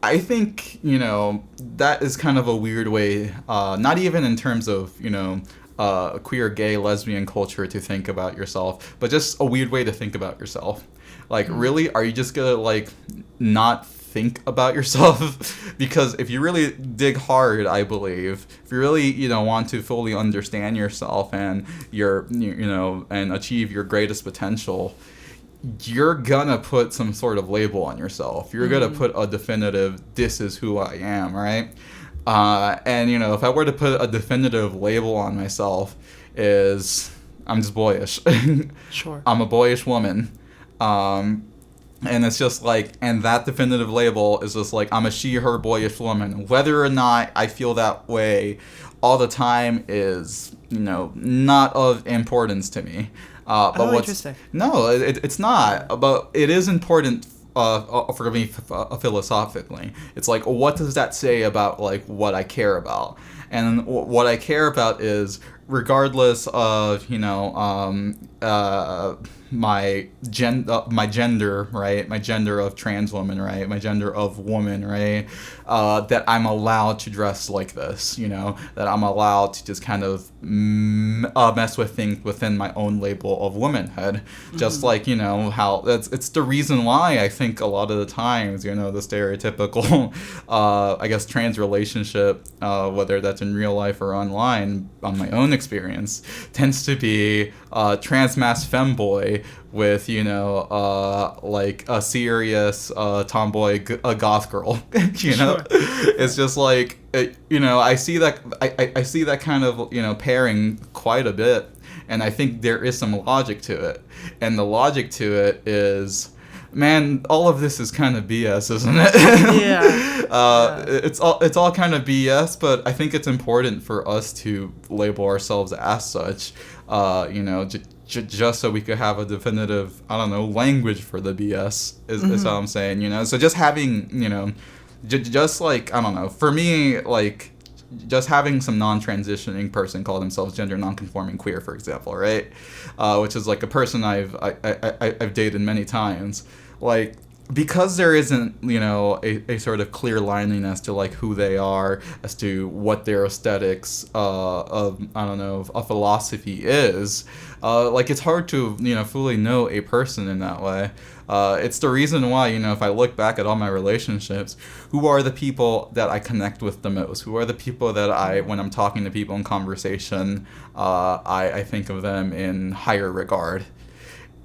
I think that is kind of a weird way, not even in terms of queer, gay, lesbian culture to think about yourself, but just a weird way to think about yourself. Like, really, are you just gonna like not think about yourself? Because if you really dig hard, I believe, if you really want to fully understand yourself and and achieve your greatest potential, you're gonna put some sort of label on yourself. You're gonna put a definitive, this is who I am, right? And if I were to put a definitive label on myself, is I'm just boyish. Sure. I'm a boyish woman. And it's just like, and that definitive label is just like, I'm a she, her, boyish woman. Whether or not I feel that way all the time is, not of importance to me. But interesting. No, it's not. But it is important for me philosophically. It's like, what does that say about like what I care about? And what I care about is, regardless of my gender, right? My gender of trans woman, right? My gender of woman, right? That I'm allowed to dress like this, that I'm allowed to just kind of mess with things within my own label of womanhood. Just like, how it's the reason why I think a lot of the times, the stereotypical, I guess, trans relationship, whether that's in real life or online, on my own experience, tends to be trans mass femboy with like a serious tomboy goth girl. Sure. It's just like I see that I see that kind of pairing quite a bit, and I think there is some logic to it, and the logic to it is man, all of this is kind of BS, isn't it? It's all kind of BS, but I think it's important for us to label ourselves as such, just so we could have a definitive, I don't know, language for the BS is how I'm saying, So just having, just like, I don't know, for me, like, just having some non-transitioning person call themselves gender non-conforming queer, for example, right? Which is like a person I've dated many times. Like, because there isn't, a sort of clear lining as to like who they are, as to what their aesthetics of, I don't know, a philosophy is. Like, it's hard to, fully know a person in that way. It's the reason why, if I look back at all my relationships, who are the people that I connect with the most? Who are the people that when I'm talking to people in conversation, I think of them in higher regard?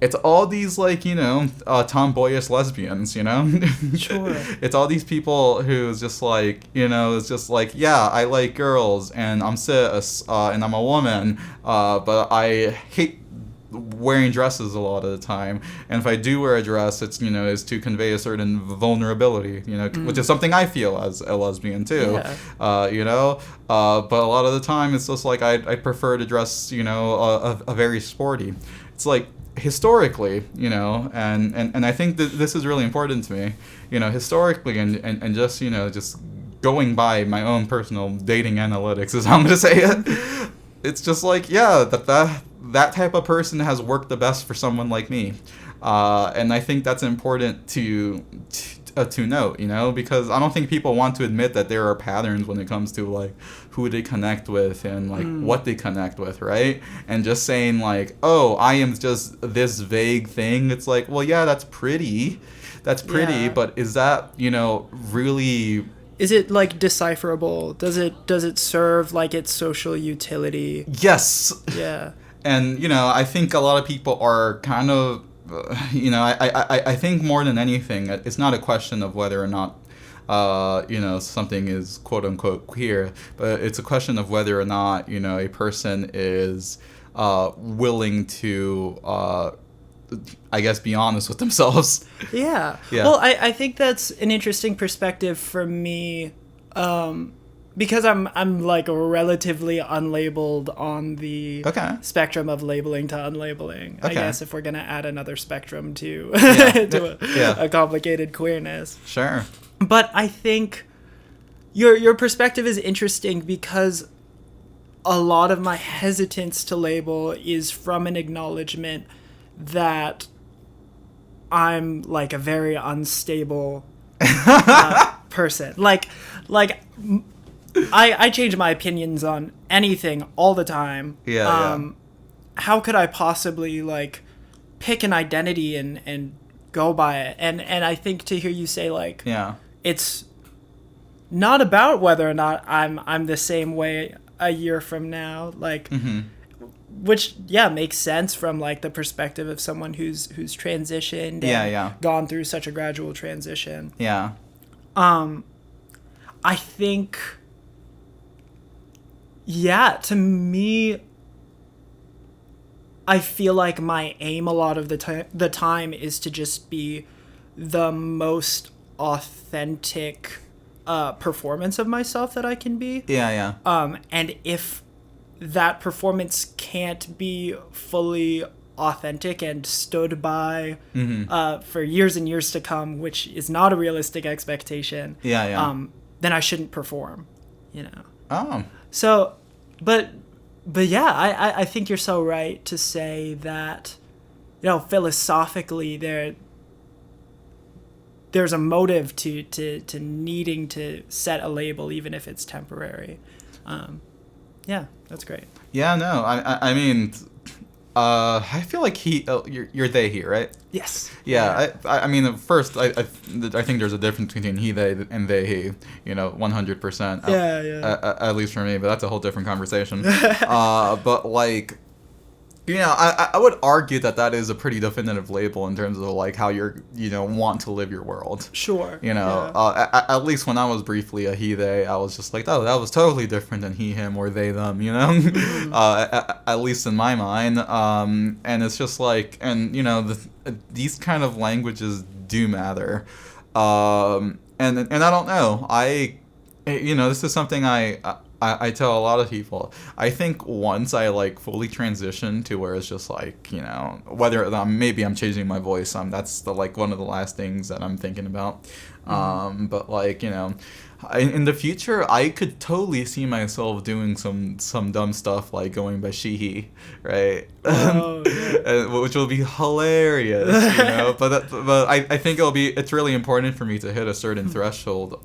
It's all these, like, tomboyish lesbians, Sure. It's all these people who's just like, it's just like, yeah, I like girls, and I'm cis, and I'm a woman, but I hate wearing dresses a lot of the time, and if I do wear a dress, it's is to convey a certain vulnerability, which is something I feel as a lesbian too. But a lot of the time it's just like I prefer to dress a very sporty. It's like historically, and I think that this is really important to me, historically, and just just going by my own personal dating analytics is how I'm gonna say it. It's just like, yeah, that type of person has worked the best for someone like me, and I think that's important to note, because I don't think people want to admit that there are patterns when it comes to like who they connect with and like what they connect with, right? And just saying like, oh, I am just this vague thing. It's like, well, yeah, that's pretty, but is that really? Is it like decipherable? Does it serve like its social utility? Yes. Yeah. And I think a lot of people are kind of, I think more than anything, it's not a question of whether or not, something is quote unquote queer, but it's a question of whether or not, a person is willing to, I guess, be honest with themselves. Yeah. Well, I think that's an interesting perspective for me, because I'm like relatively unlabeled on the spectrum of labeling to unlabeling. I guess if we're gonna add another spectrum to a complicated queerness. Sure. But I think your perspective is interesting because a lot of my hesitance to label is from an acknowledgement that I'm like a very unstable person. Like I change my opinions on anything all the time. How could I possibly like pick an identity and go by it? And I think to hear you say like it's not about whether or not I'm the same way a year from now, like which makes sense from like the perspective of someone who's transitioned and gone through such a gradual transition. I think to me, I feel like my aim a lot of the time is to just be the most authentic performance of myself that I can be. And if that performance can't be fully authentic and stood by for years and years to come, which is not a realistic expectation, then I shouldn't perform, So, but I think you're so right to say that, philosophically there's a motive to needing to set a label, even if it's temporary. That's great. I mean, I feel like you're they, he, right? Yes. I mean, at first, I think there's a difference between he, they, and they, he. 100%. At least for me, but that's a whole different conversation. But like, I would argue that is a pretty definitive label in terms of like how you're want to live your world. Sure. At least when I was briefly a he they, I was just like, oh, that was totally different than he him or they them. At least in my mind. And it's just like, and these kind of languages do matter. And I don't know. This is something I tell a lot of people. I think once I like fully transition to where it's just like whether maybe I'm changing my voice, that's the like one of the last things that I'm thinking about. But like in the future, I could totally see myself doing some dumb stuff like going by she/he, right? Oh, yeah. Which will be hilarious, But I think it's really important for me to hit a certain threshold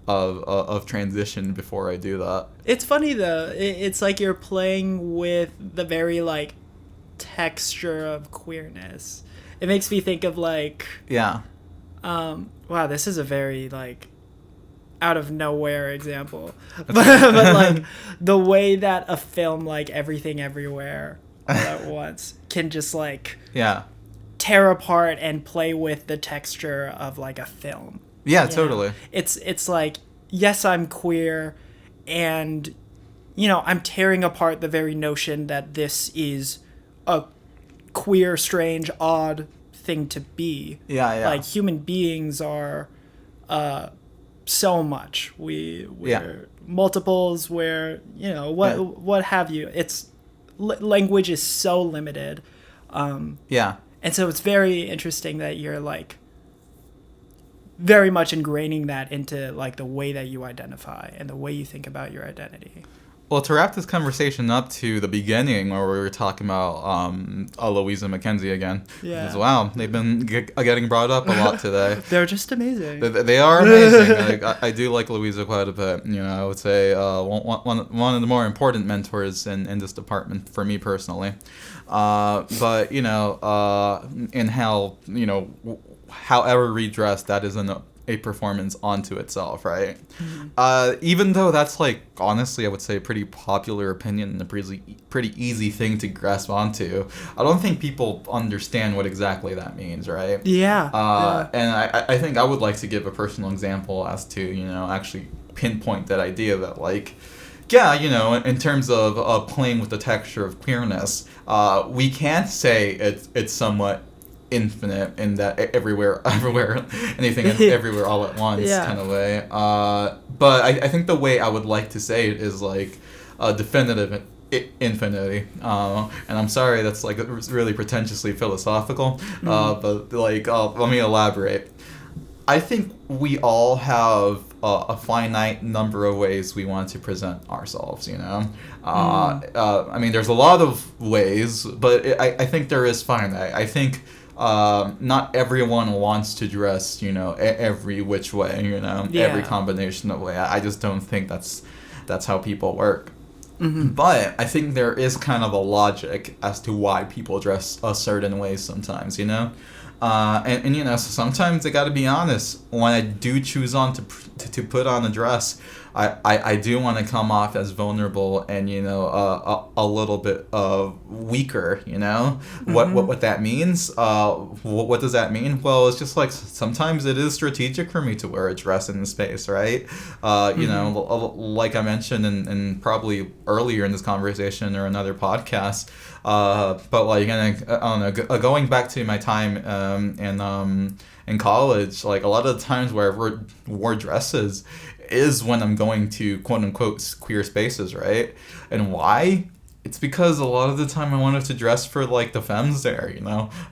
of transition before I do that. It's funny though. It's like you're playing with the very like texture of queerness. It makes me think of like wow, this is a very like out of nowhere example, but like the way that a film like Everything Everywhere All at Once can just like tear apart and play with the texture of like a film. Yeah, totally. It's like, yes, I'm queer, and I'm tearing apart the very notion that this is a queer, strange, odd thing to be. Yeah. Like human beings are so much. We're multiples. We're what have you. It's language is so limited. And so it's very interesting that you're like very much ingraining that into like the way that you identify and the way you think about your identity. Well, to wrap this conversation up to the beginning where we were talking about Louisa Mackenzie again. Yeah. Wow, they've been getting brought up a lot today. They're just amazing. They are amazing. I do like Louisa quite a bit. I would say one of the more important mentors in this department for me personally. But in how however redressed, that isn't a performance onto itself, right? Mm-hmm. Even though that's like honestly I would say a pretty popular opinion and a pretty easy thing to grasp onto, I don't think people understand what exactly that means, right? And I think I would like to give a personal example as to actually pinpoint that idea that like in terms of playing with the texture of queerness, we can't say it's somewhat infinite in that everywhere, anything everywhere all at once kind of way. But I think the way I would like to say it is like definitive infinity. And I'm sorry that's like really pretentiously philosophical, but like let me elaborate. I think we all have a finite number of ways we want to present ourselves, I mean, there's a lot of ways, but I think there is finite. I think not everyone wants to dress, every which way, every combination of way. I just don't think that's how people work. Mm-hmm. But I think there is kind of a logic as to why people dress a certain way sometimes, and so sometimes I gotta be honest, when I do choose on to put on a dress, I do want to come off as vulnerable and a little bit weaker. Mm-hmm. What that means? What does that mean? Well, it's just like sometimes it is strategic for me to wear a dress in the space, right? Like I mentioned in probably earlier in this conversation or another podcast. But like I don't know, going back to my time in college, like a lot of the times where I wore dresses is when I'm going to quote unquote queer spaces, right? And why? It's because a lot of the time I wanted to dress for like the femmes there,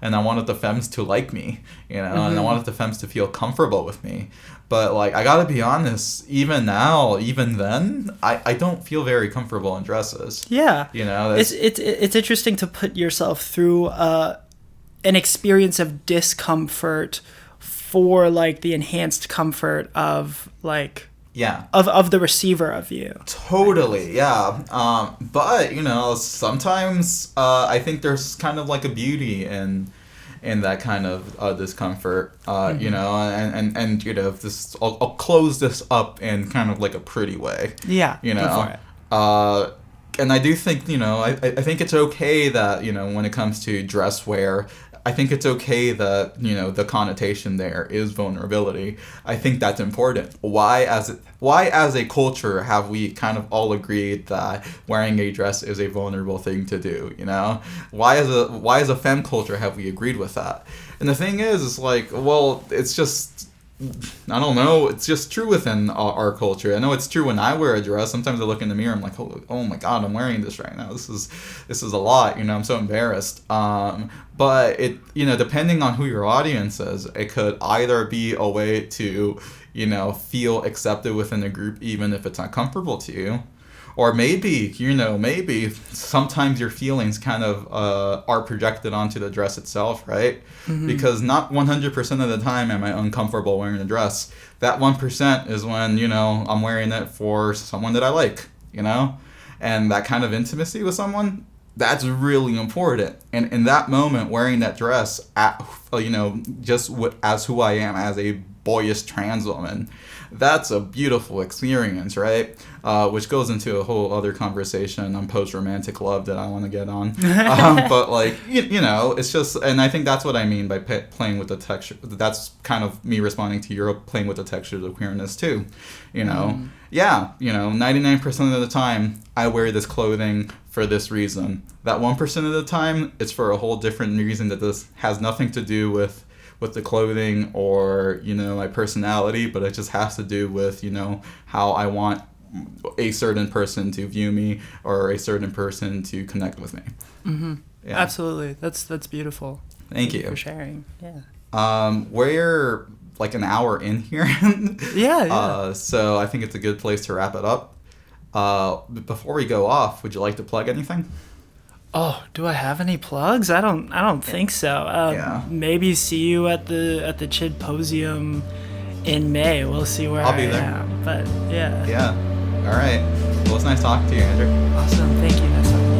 and I wanted the femmes to like me, and I wanted the femmes to feel comfortable with me. But like I gotta be honest, even then, I don't feel very comfortable in dresses. Yeah, it's interesting to put yourself through an experience of discomfort for like the enhanced comfort of like. Yeah. Of the receiver of you. Totally, yeah. But sometimes I think there's kind of like a beauty in that kind of discomfort. And this I'll close this up in kind of like a pretty way. Yeah. Go for it. and I do think, I think it's okay that, when it comes to dress wear, I think it's okay that, the connotation there is vulnerability. I think that's important. Why as a culture have we kind of all agreed that wearing a dress is a vulnerable thing to do, Why as a femme culture have we agreed with that? And the thing is like, well, it's just, I don't know. It's just true within our culture. I know it's true when I wear a dress. Sometimes I look in the mirror. I'm like, oh my god, I'm wearing this right now. This is a lot. I'm so embarrassed. But it, depending on who your audience is, it could either be a way to, feel accepted within a group, even if it's uncomfortable to you. Or maybe sometimes your feelings kind of are projected onto the dress itself, right? Mm-hmm. Because not 100% of the time am I uncomfortable wearing a dress. That 1% is when, I'm wearing it for someone that I like, And that kind of intimacy with someone, that's really important. And in that moment, wearing that dress, as who I am, as a boyish trans woman, that's a beautiful experience, right? Which goes into a whole other conversation on post-romantic love that I want to get on. But like, it's just, and I think that's what I mean by playing with the texture. That's kind of me responding to your playing with the textures of queerness too. Yeah, 99% of the time I wear this clothing for this reason. That 1% of the time, it's for a whole different reason that this has nothing to do with the clothing or, my personality, but it just has to do with, how I want a certain person to view me or a certain person to connect with me. Mm-hmm. Yeah. Absolutely. That's beautiful. Thank you for sharing. Yeah. We're like an hour in here. Yeah. So I think it's a good place to wrap it up. Before we go off, would you like to plug anything? Oh, do I have any plugs? I don't think so. Maybe see you at the Chidposium in May. We'll see where I'll be there. am. But yeah. Yeah. All right. Well, it's nice talking to you, Andrew. Awesome. Thank you.